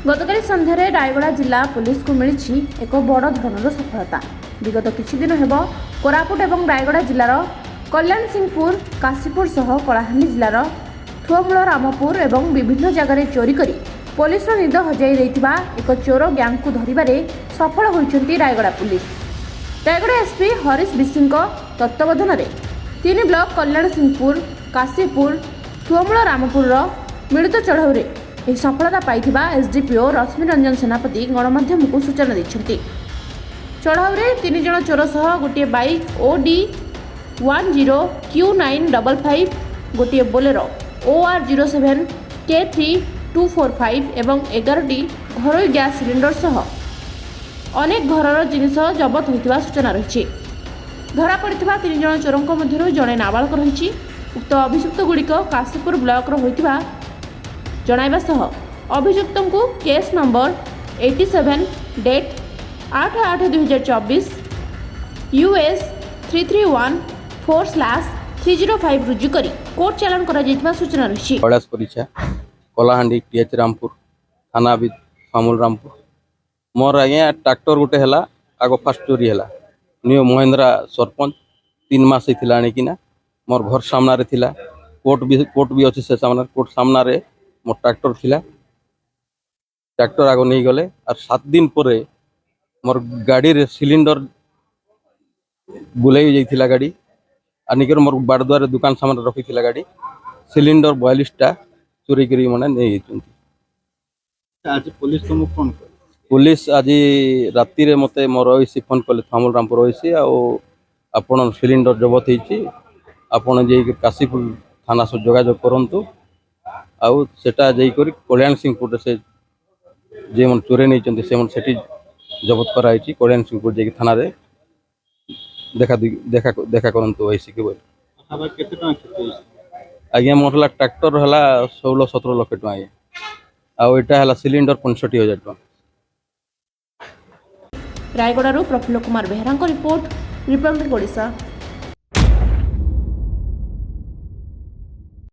गतकाली सन्धार रायगड़ा जिला पुलिस को मिली एक बड़ धरणर सफलता। विगत किछि दिन हेब कोरापुट और रायगड़ा जिलार कल्याण सिंहपुर काशीपुर सह कलाहांडी जिलार थुअमूल रामपुर और विभिन्न जगह चोरी करी पुलिस निद हजाई देथिबा एक चोर गैंग को धरिबारे सफल होइछन्ती रायगड़ा पुलिस। रायगड़ा एसपी हरीश विसिंह तत्वावधान में 3 ब्लॉक कल्याण सिंहपुर काशीपुर थुअमूल रामपुर मिलित चढ़ाऊ में सफलता पाइथिबा एसडीपीओ रश्मि रंजन सेनापति गणमाध्यम को सूचना दैछन्ती। चढ़ाऊ में 3 जण चोर सह गोटे बाइक OD 10Q955 गोटे बोलेरो OR07 K3245 एवं 11टी घरोई गैस सिलिंडर सह अनेक घरर जिनिस जबत होइतिबा सूचना रही। धरा पड़िथिबा 3 जण चोरंक मध्यरु जणे नाबालक रही। उक्त अभियुक्त गुड़िक काशीपुर ब्लॉक होइतिबा जणाइबा सह अभियुक्तों को केस नंबर 87 डेट 8/8/2024 US 331/305 रुजु करी कोर्ट चालान करा जैतबा सूचना रही। कैलाश परिछा कलाहांडी TH रामपुर थाना भी फामुल रामपुर मोर आज्ञा ट्रैक्टर गोटे है आग फास्ट चोरी है न्यू महेंद्रा सरपंच 3 मास होता आनिकिना मोर घर सामना थिला कोर्ट भी अच्छे से सामना कोर्ट सामना रे मोर ट्रैक्टर थिला ट्रैक्टर आग नहीं गले और 7 दिन पर मोर गाड़ी रे सिलिंडर बुलाई जाइथिला गाड़ी आनिकर मोर बारद्वार दुकान सामने रखी थिला गाड़ी सिलिंडर 42टा चोरी करी माने नहीं होती। आज पुलिस तुमको फोन कर पुलिस आज राति रे मते मोर ओसी फोन कले फामुल रामपुर ओसी आपण सिलिंडर जबत होईची आपण जे काशीपुर थाना से जोगाजोग करंतु आउ सेटा जई करी कल्याण सिंहपुर से जे मन चोरे नहीं चंती से मन सेठी जबत कराईची कल्याण सिंहपुर जे थाना रे देखा करंतु ओसी के बोल अब केते टका क्षति आज्ञा मोरला ट्रैक्टर हला 16-17 लाख टका आउ एटा हला सिलिंडर 65,000 टका। रायगड़ारू प्रफुल्ल कुमार बेहरा रिपोर्ट रिपब्लिक ओडिशा।